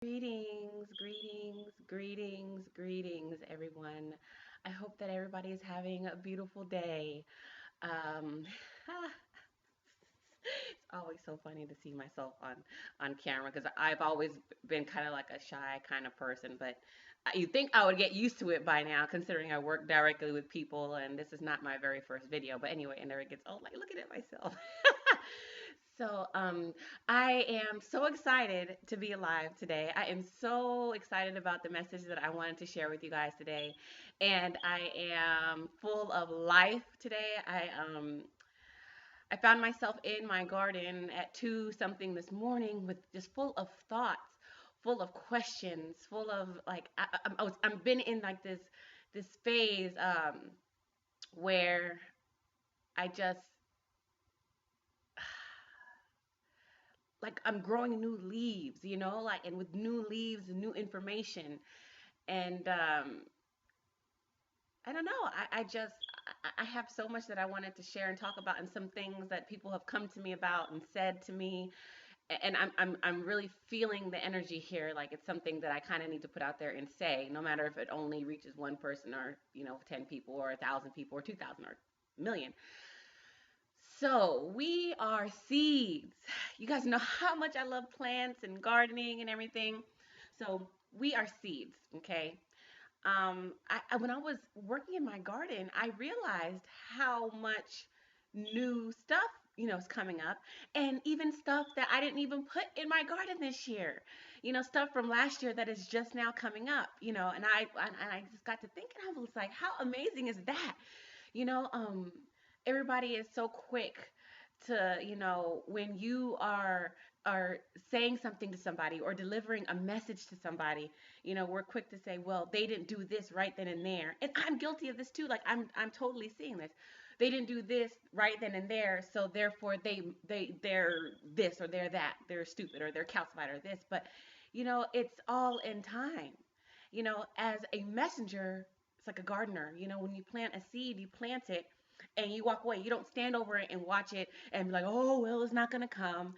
Greetings, greetings, greetings, greetings, everyone. I hope that everybody is having a beautiful day. Um, it's always so funny to see myself on camera because I've always been kind of like a shy kind of person, but you'd think I would get used to it by now, considering I work directly with people, and this is not my very first video. But anyway, and there it gets, oh, like looking at myself. So, I am so excited to be alive today. I am so excited about the message that I wanted to share with you guys today, and I am full of life today. I found myself in my garden at 2 something this morning with just full of thoughts, full of questions, full of like I'm been in like this phase where I just like I'm growing new leaves, like, and with new leaves, new information. And I don't know. I have so much that I wanted to share and talk about, and some things that people have come to me about and said to me. And I'm really feeling the energy here. Like it's something that I kind of need to put out there and say, no matter if it only reaches one person or 10 people or 1,000 people or 2,000 or a million. So we are seeds. You guys know how much I love plants and gardening and everything. So we are seeds, okay? When I was working in my garden, I realized how much new stuff, is coming up, and even stuff that I didn't even put in my garden this year. Stuff from last year that is just now coming up. And I just got to thinking, I was like, how amazing is that? You know, um, Everybody is so quick to, when you are saying something to somebody or delivering a message to somebody, we're quick to say, well, they didn't do this right then and there. And I'm guilty of this too. Like I'm totally seeing this. They didn't do this right then and there, so therefore they're this or they're that. They're stupid or they're calcified or this. But it's all in time. As a messenger, it's like a gardener. When you plant a seed, you plant it and you walk away. You don't stand over it and watch it and be like, oh, well, it's not going to come.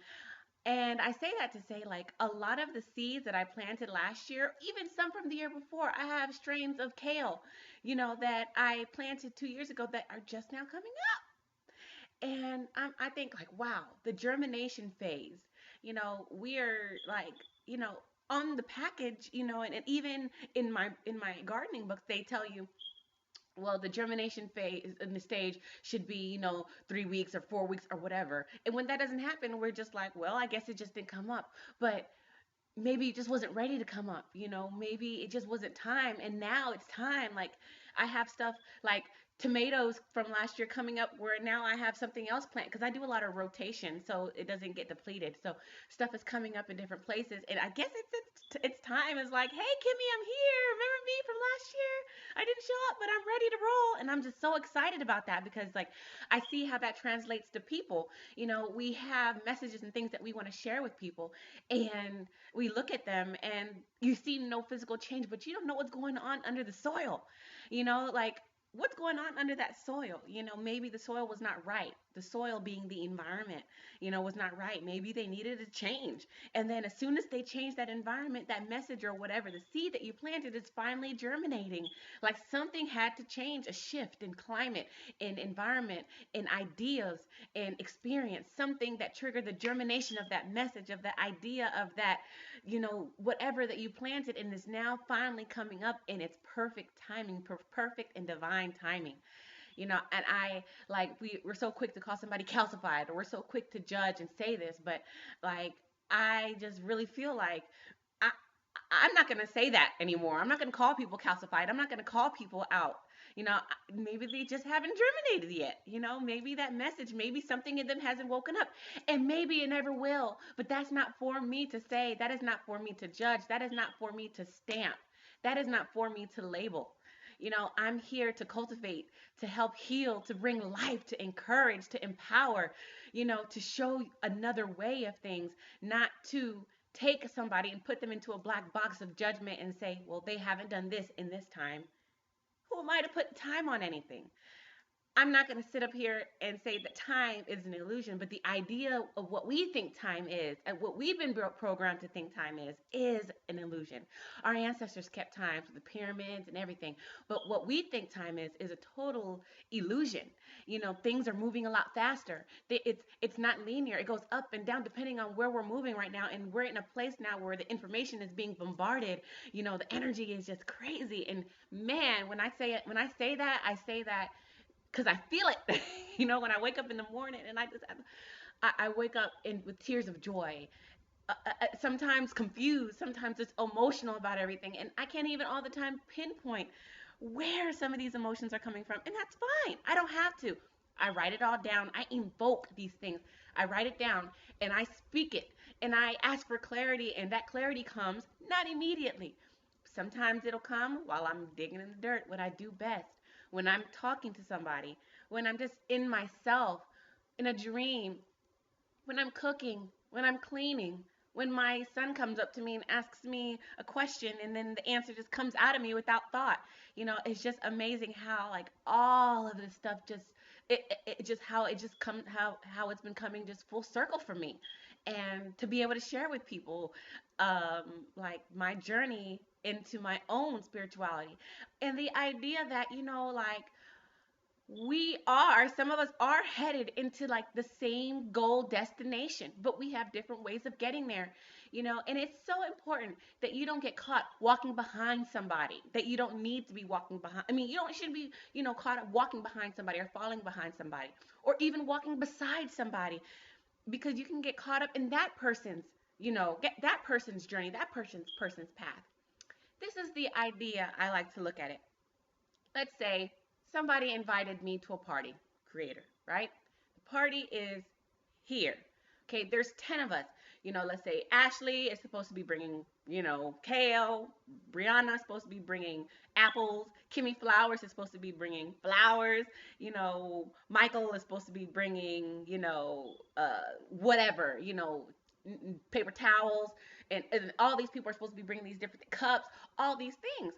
And I say that to say, like, a lot of the seeds that I planted last year, even some from the year before, I have strains of kale, that I planted 2 years ago that are just now coming up. And I think, like, wow, the germination phase, we're like, you know, on the package, and even in my gardening books, they tell you, well, the germination phase in the stage should be, 3 weeks or 4 weeks or whatever. And when that doesn't happen, we're just like, well, I guess it just didn't come up. But maybe it just wasn't ready to come up, maybe it just wasn't time. And now it's time. Like I have stuff like tomatoes from last year coming up where now I have something else planted because I do a lot of rotation so it doesn't get depleted. So stuff is coming up in different places, and I guess it's time. It's like, hey Kimmy, I'm here. Remember me from last year? I didn't show up, but I'm ready to roll. And I'm just so excited about that because like I see how that translates to people. We have messages and things that we want to share with people, and we look at them and you see no physical change, but you don't know what's going on under the soil. Like what's going on under that soil? Maybe the soil was not right. The soil being the environment, was not right. Maybe they needed a change. And then as soon as they change that environment, that message or whatever, the seed that you planted is finally germinating. Like something had to change, a shift in climate, in environment, in ideas, in experience, something that triggered the germination of that message, of the idea of that, whatever that you planted and is now finally coming up in its perfect timing, perfect and divine timing. And I like we're so quick to call somebody calcified, or we're so quick to judge and say this, but like I just really feel like I I'm not going to say that anymore. I'm not going to call people calcified. I'm not going to call people out. Maybe they just haven't germinated yet. Maybe that message, maybe something in them hasn't woken up. And maybe it never will. But that's not for me to say. That is not for me to judge. That is not for me to stamp. That is not for me to label. I'm here to cultivate, to help heal, to bring life, to encourage, to empower, to show another way of things, not to take somebody and put them into a black box of judgment and say, well, they haven't done this in this time. Who am I to put time on anything? I'm not going to sit up here and say that time is an illusion, but the idea of what we think time is and what we've been programmed to think time is an direction. Our ancestors kept time for the pyramids and everything. But what we think time is a total illusion. Things are moving a lot faster. It's not linear. It goes up and down depending on where we're moving right now. And we're in a place now where the information is being bombarded. The energy is just crazy. And man, when I say that because I feel it. When I wake up in the morning and I wake up with tears of joy, sometimes confused, sometimes just emotional about everything, and I can't even all the time pinpoint where some of these emotions are coming from, and that's fine. I don't have to. I write it all down. I invoke these things. I write it down and I speak it and I ask for clarity, and that clarity comes not immediately. Sometimes it'll come while I'm digging in the dirt, when I do best, when I'm talking to somebody, when I'm just in myself, in a dream, when I'm cooking, when I'm cleaning, when my son comes up to me and asks me a question and then the answer just comes out of me without thought. It's just amazing how like all of this stuff just it just how it just come how it's been coming just full circle for me. And to be able to share with people like my journey into my own spirituality, and the idea that like some of us are headed into like the same goal destination, but we have different ways of getting there. And it's so important that you don't get caught walking behind somebody that you don't need to be walking behind. I mean, you don't shouldn't be, caught up walking behind somebody or falling behind somebody or even walking beside somebody, because you can get caught up in that person's, get that person's journey, that person's path. This is the idea I like to look at it. Let's say somebody invited me to a party, creator, right? The party is here. Okay, there's 10 of us. Let's say Ashley is supposed to be bringing, kale. Brianna is supposed to be bringing apples. Kimmy Flowers is supposed to be bringing flowers. Michael is supposed to be bringing, whatever, paper towels, and all these people are supposed to be bringing these different cups, all these things.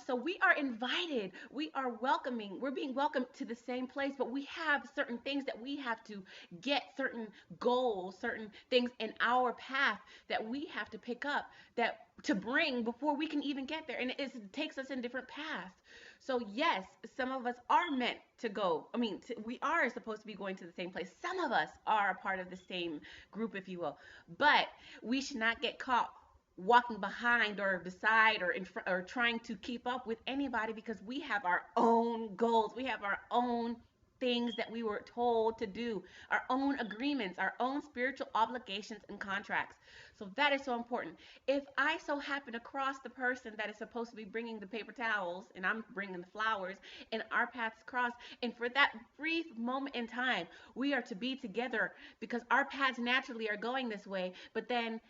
So we are invited, we're being welcomed to the same place, but we have certain things that we have to get, certain goals, certain things in our path that we have to pick up, that to bring before we can even get there, and it takes us in different paths. So yes, some of us are meant to go. I mean, we are supposed to be going to the same place. Some of us are a part of the same group, if you will. But we should not get caught walking behind or beside or in front or trying to keep up with anybody, because we have our own goals. We have our own things that we were told to do, our own agreements, our own spiritual obligations and contracts. So that is so important. If I so happen to cross the person that is supposed to be bringing the paper towels and I'm bringing the flowers, and our paths cross, and for that brief moment in time, we are to be together because our paths naturally are going this way, but then,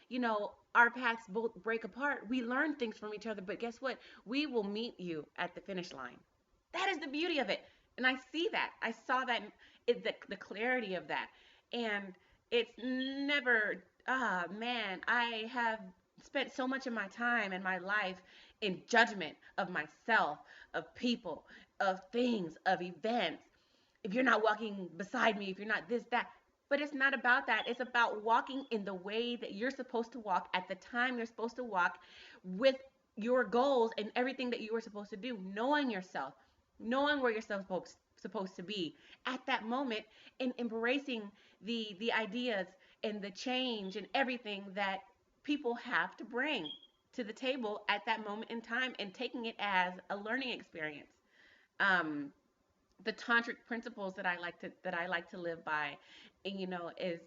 our paths both break apart. We learn things from each other, but guess what? We will meet you at the finish line. That is the beauty of it. And I see that. I saw that, the clarity of that. And it's never, man, I have spent so much of my time and my life in judgment of myself, of people, of things, of events. If you're not walking beside me, if you're not this, that. But it's not about that. It's about walking in the way that you're supposed to walk at the time you're supposed to walk, with your goals and everything that you were supposed to do, knowing yourself, knowing where you're supposed to be at that moment, and embracing the ideas and the change and everything that people have to bring to the table at that moment in time, and taking it as a learning experience. Um, the tantric principles that I like to live by, and is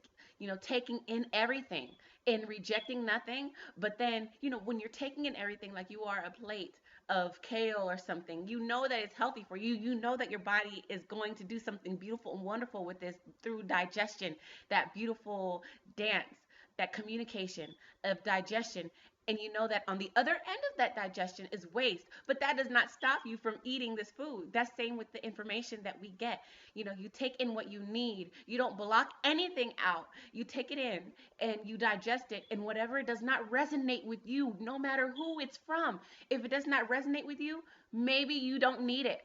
taking in everything and rejecting nothing. But then when you're taking in everything, like you are a plate of kale or something, that it's healthy for you. That your body is going to do something beautiful and wonderful with this through digestion, that beautiful dance, that communication of digestion. And that on the other end of that digestion is waste, but that does not stop you from eating this food. That's same with the information that we get. You take in what you need. You don't block anything out. You take it in and you digest it, and whatever does not resonate with you, no matter who it's from, if it does not resonate with you, maybe you don't need it.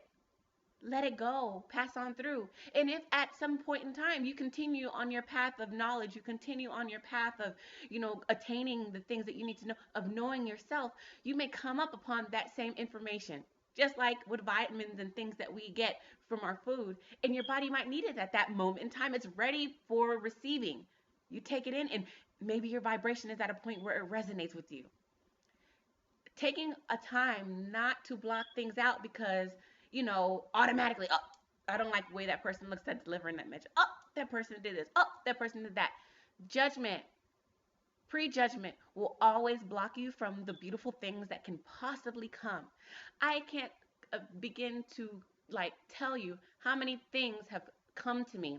let it go, pass on through. And if at some point in time you continue on your path of knowledge, you continue on your path of, attaining the things that you need to know, of knowing yourself, you may come up upon that same information. Just like with vitamins and things that we get from our food, and your body might need it at that moment in time. It's ready for receiving. You take it in, and maybe your vibration is at a point where it resonates with you. Taking a time not to block things out because, automatically, oh, I don't like the way that person looks at delivering that message. Oh, that person did this. Oh, that person did that. Judgment, prejudgment will always block you from the beautiful things that can possibly come. I can't begin to tell you how many things have come to me,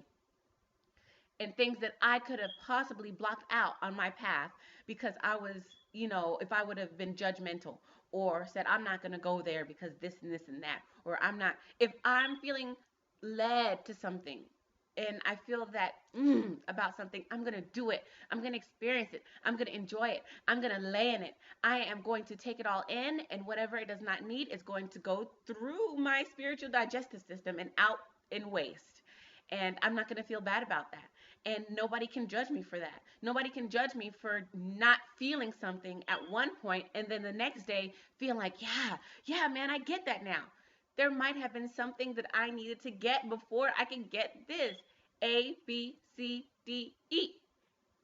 and things that I could have possibly blocked out on my path because I was, if I would have been judgmental or said, I'm not going to go there because this and that, or I'm not, if I'm feeling led to something and I feel that about something, I'm going to do it. I'm going to experience it. I'm going to enjoy it. I'm going to lay in it. I am going to take it all in, and whatever it does not need is going to go through my spiritual digestive system and out in waste. And I'm not going to feel bad about that. And nobody can judge me for that. Nobody can judge me for not feeling something at one point and then the next day feel like, yeah, man, I get that now. There might have been something that I needed to get before I can get this. A, B, C, D, E.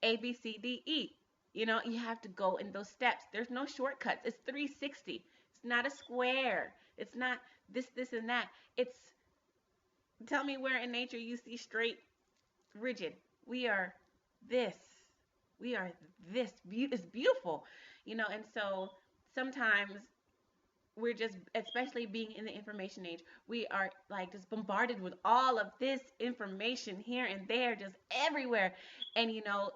A, B, C, D, E. You have to go in those steps. There's no shortcuts. It's 360. It's not a square. It's not this, and that. It's, tell me where in nature you see straight, rigid. We are this. We are this. It's beautiful, and so sometimes we're just, especially being in the information age, we are like just bombarded with all of this information here and there, just everywhere. And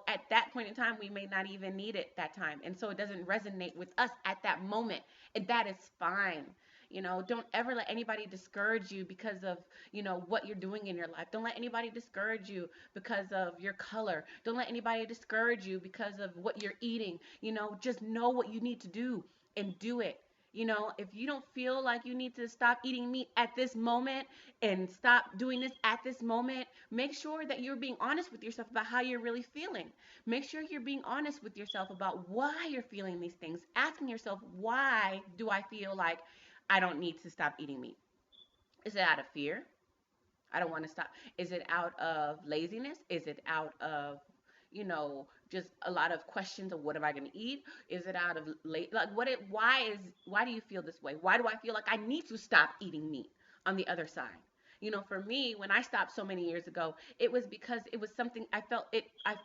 at that point in time, we may not even need it that time. And so it doesn't resonate with us at that moment. And that is fine. Don't ever let anybody discourage you because of, what you're doing in your life. Don't let anybody discourage you because of your color. Don't let anybody discourage you because of what you're eating. Just know what you need to do and do it. If you don't feel like you need to stop eating meat at this moment and stop doing this at this moment, make sure that you're being honest with yourself about how you're really feeling. Make sure you're being honest with yourself about why you're feeling these things. Asking yourself, why do I feel like I don't need to stop eating meat? Is it out of fear? I don't want to stop. Is it out of laziness? Is it out of, just a lot of questions of what am I going to eat? Is it out of why do you feel this way? Why do I feel like I need to stop eating meat on the other side? For me, when I stopped so many years ago, it was because it was something I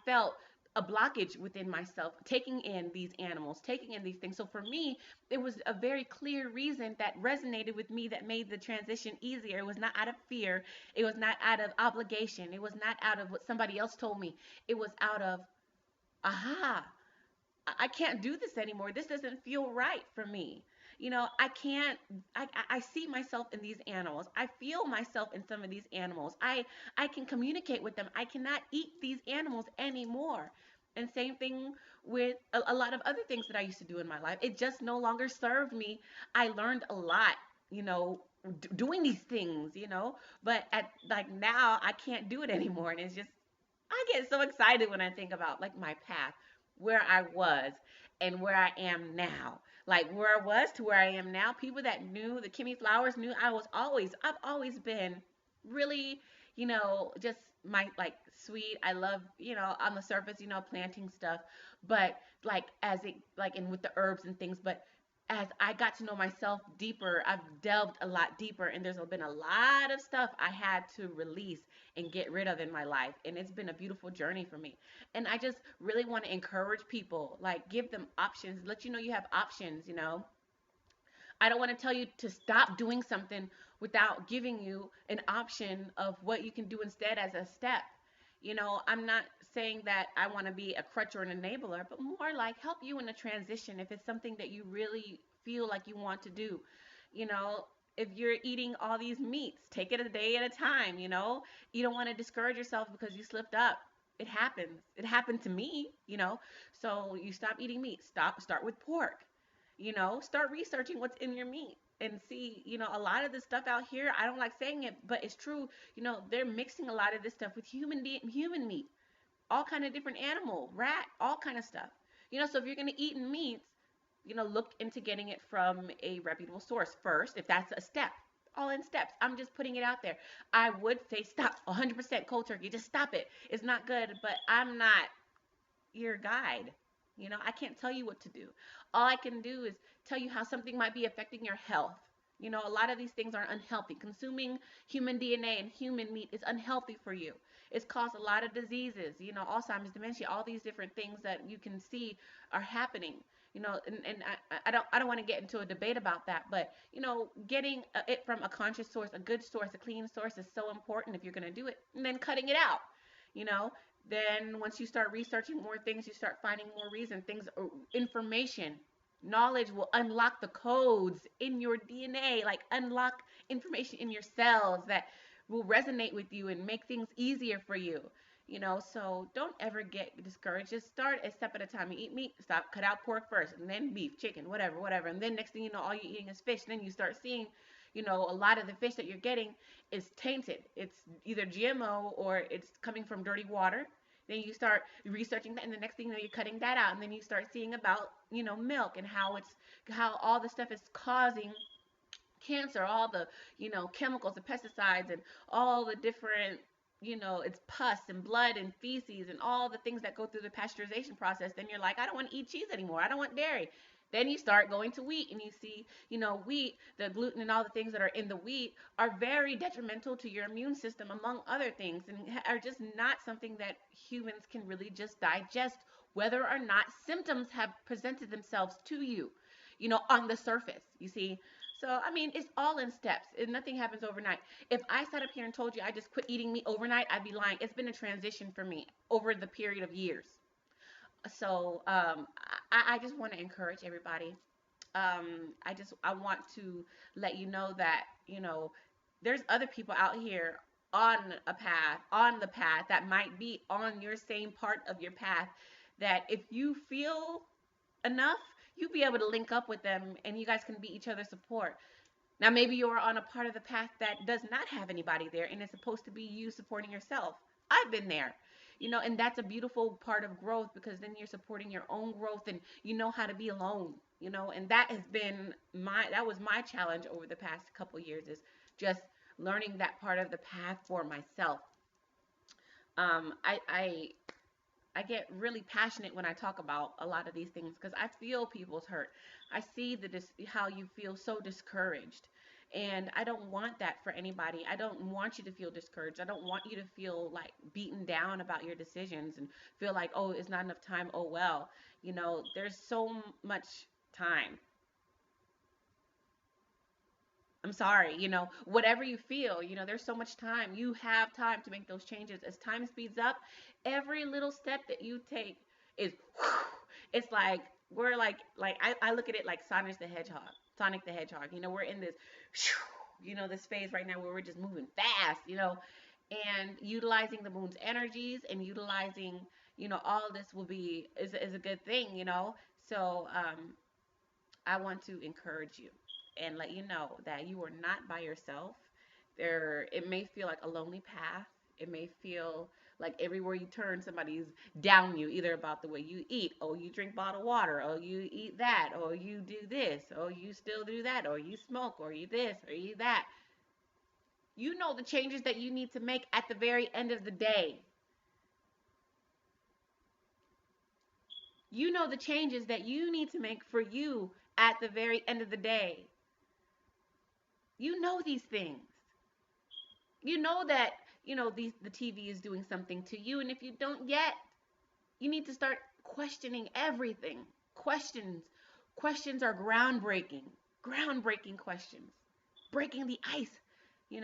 felt a blockage within myself, taking in these animals, taking in these things. So for me, it was a very clear reason that resonated with me, that made the transition easier. It was not out of fear. It was not out of obligation. It was not out of what somebody else told me. It was out of, aha, I can't do this anymore. This doesn't feel right for me. I can't, I see myself in these animals. I feel myself in some of these animals. I can communicate with them. I cannot eat these animals anymore. And same thing with a lot of other things that I used to do in my life. It just no longer served me. I learned a lot, doing these things, but at like now I can't do it anymore. And it's just, I get so excited when I think about like my path, where I was and where I am now. Like where I was to where I am now. People that knew the Kimmy Flowers knew I've always been really, just my like sweet. I love, on the surface, planting stuff, but like as it like and with the herbs and things, but as I got to know myself deeper, I've delved a lot deeper, and there's been a lot of stuff I had to release and get rid of in my life. And it's been a beautiful journey for me. And I just really want to encourage people, like give them options, let you know you have options. I don't want to tell you to stop doing something without giving you an option of what you can do instead as a step. I'm not saying that I want to be a crutch or an enabler, but more like help you in a transition if it's something that you really feel like you want to do. You know, if you're eating all these meats, take it a day at a time. You don't want to discourage yourself because you slipped up. It happens. It happened to me. So you stop eating meat. Start with pork. Start researching what's in your meat. and see, a lot of this stuff out here, I don't like saying it, but it's true. They're mixing a lot of this stuff with human meat, all kind of different animal, rat, all kind of stuff. So if you're going to eat meats, look into getting it from a reputable source first, if that's a step. All in steps. I'm just putting it out there. I would say stop 100% cold turkey. Just stop it. It's not good, but I'm not your guide. I can't tell you what to do. All I can do is tell you how something might be affecting your health. A lot of these things are unhealthy. Consuming human DNA and human meat is unhealthy for you. It's caused a lot of diseases, Alzheimer's, dementia, all these different things that you can see are happening. And I don't want to get into a debate about that, but getting it from a conscious source, a good source, a clean source is so important if you're going to do it. And then cutting it out, you know, then once you start researching more things, you start finding more reason, things, information, knowledge will unlock the codes in your DNA, like unlock information in your cells that will resonate with you and make things easier for you. So don't ever get discouraged. Just start a step at a time. You eat meat, stop, cut out pork first, and then beef, chicken, whatever, whatever. And then next thing you know, all you're eating is fish. Then you start seeing, a lot of the fish that you're getting is tainted. It's either GMO or it's coming from dirty water. Then you start researching that, and the next thing you know, you're cutting that out, and then you start seeing about, milk and how all the stuff is causing cancer, all the, chemicals, the pesticides, and all the different, it's pus and blood and feces and all the things that go through the pasteurization process. Then you're like, I don't want to eat cheese anymore. I don't want dairy. Then you start going to wheat and you see, wheat, the gluten and all the things that are in the wheat are very detrimental to your immune system, among other things, and are just not something that humans can really just digest, whether or not symptoms have presented themselves to you, on the surface, you see. So, I mean, it's all in steps. Nothing happens overnight. If I sat up here and told you I just quit eating meat overnight, I'd be lying. It's been a transition for me over the period of years. So, I just want to encourage everybody. I want to let you know that, there's other people out here on the path that might be on your same part of your path, that if you feel enough, you'll be able to link up with them and you guys can be each other's support. Now, maybe you're on a part of the path that does not have anybody there and it's supposed to be you supporting yourself. I've been there, and that's a beautiful part of growth, because then you're supporting your own growth and you know how to be alone, and that was my challenge over the past couple years, is just learning that part of the path for myself. I get really passionate when I talk about a lot of these things because I feel people's hurt. I see how you feel so discouraged. And I don't want that for anybody. I don't want you to feel discouraged. I don't want you to feel like beaten down about your decisions and feel like, oh, it's not enough time. Oh, well, there's so much time. I'm sorry, whatever you feel, there's so much time. You have time to make those changes. As time speeds up, every little step that you take is, it's like, we're like I look at it like Sonic the Hedgehog. Sonic the Hedgehog. We're in this, this phase right now where we're just moving fast, and utilizing the moon's energies and utilizing, all of this is a good thing, So, I want to encourage you and let you know that you are not by yourself. It may feel like a lonely path. It may feel like everywhere you turn, somebody's down you, either about the way you eat, or you drink bottled water, or you eat that, or you do this, or you still do that, or you smoke, or you this, or you that. You know the changes that you need to make at the very end of the day. You know the changes that you need to make for you at the very end of the day. You know these things. You know that, the TV is doing something to you. And if you don't yet, you need to start questioning everything. Questions. Questions are groundbreaking. Groundbreaking questions. Breaking the ice. You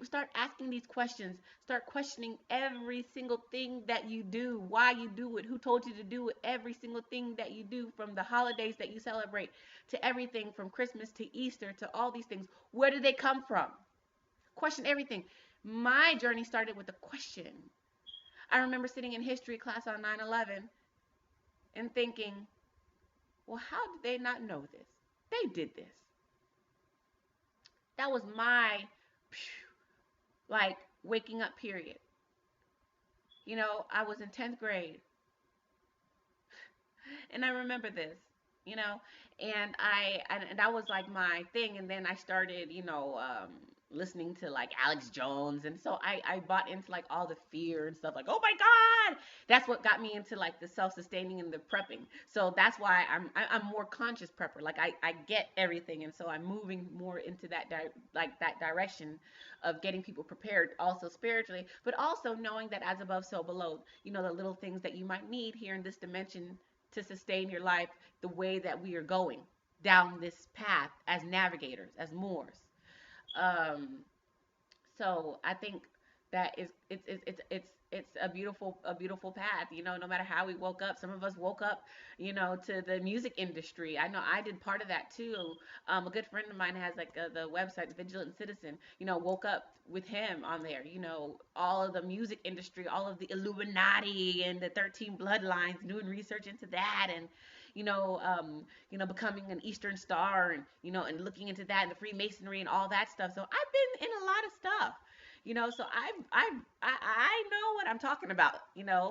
start asking these questions. Start questioning every single thing that you do, why you do it, who told you to do it, every single thing that you do, from the holidays that you celebrate to everything from Christmas to Easter to all these things. Where did they come from? Question everything. My journey started with a question. I remember sitting in history class on 9/11 and thinking, well, how did they not know this? They did this. That was my like waking up period. I was in 10th grade, and I remember this, you know, and that was like my thing. And then I started, listening to like Alex Jones, and so I bought into like all the fear and stuff. Like, oh my God, that's what got me into like the self-sustaining and the prepping. So that's why I'm more conscious prepper. Like I get everything, and so I'm moving more into like that direction of getting people prepared, also spiritually, but also knowing that as above, so below. The little things that you might need here in this dimension to sustain your life the way that we are going down this path as navigators, as Moors. Um, so I think that is it's a beautiful path. No matter how we woke up. Some of us woke up, to the music industry. I know I did part of that too. A good friend of mine has like the website Vigilant Citizen. Woke up with him on there. All of the music industry, all of the Illuminati and the 13 bloodlines, doing research into that, and becoming an Eastern Star, and looking into that and the Freemasonry and all that stuff. So I've been in a lot of stuff. So I know what I'm talking about,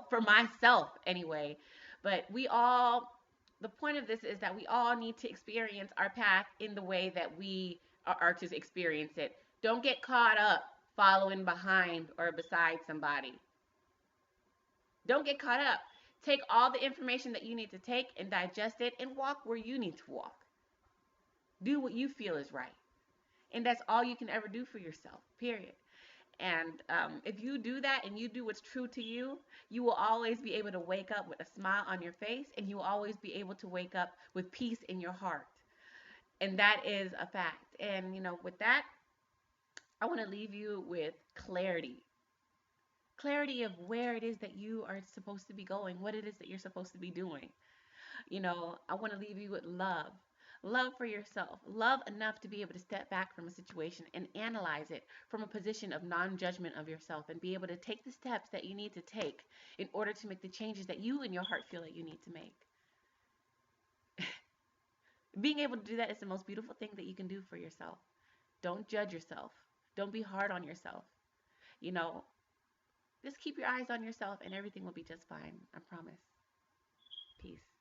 for myself anyway. But the point of this is that we all need to experience our path in the way that we are to experience it. Don't get caught up following behind or beside somebody. Don't get caught up. Take all the information that you need to take and digest it and walk where you need to walk. Do what you feel is right. And that's all you can ever do for yourself, period. And if you do that and you do what's true to you, you will always be able to wake up with a smile on your face, and you will always be able to wake up with peace in your heart. And that is a fact. And, with that, I want to leave you with clarity. Clarity of where it is that you are supposed to be going, what it is that you're supposed to be doing. I want to leave you with love. Love for yourself. Love enough to be able to step back from a situation and analyze it from a position of non judgment of yourself, and be able to take the steps that you need to take in order to make the changes that you in your heart feel that you need to make. Being able to do that is the most beautiful thing that you can do for yourself. Don't judge yourself. Don't be hard on yourself. You know, just keep your eyes on yourself and everything will be just fine. I promise. Peace.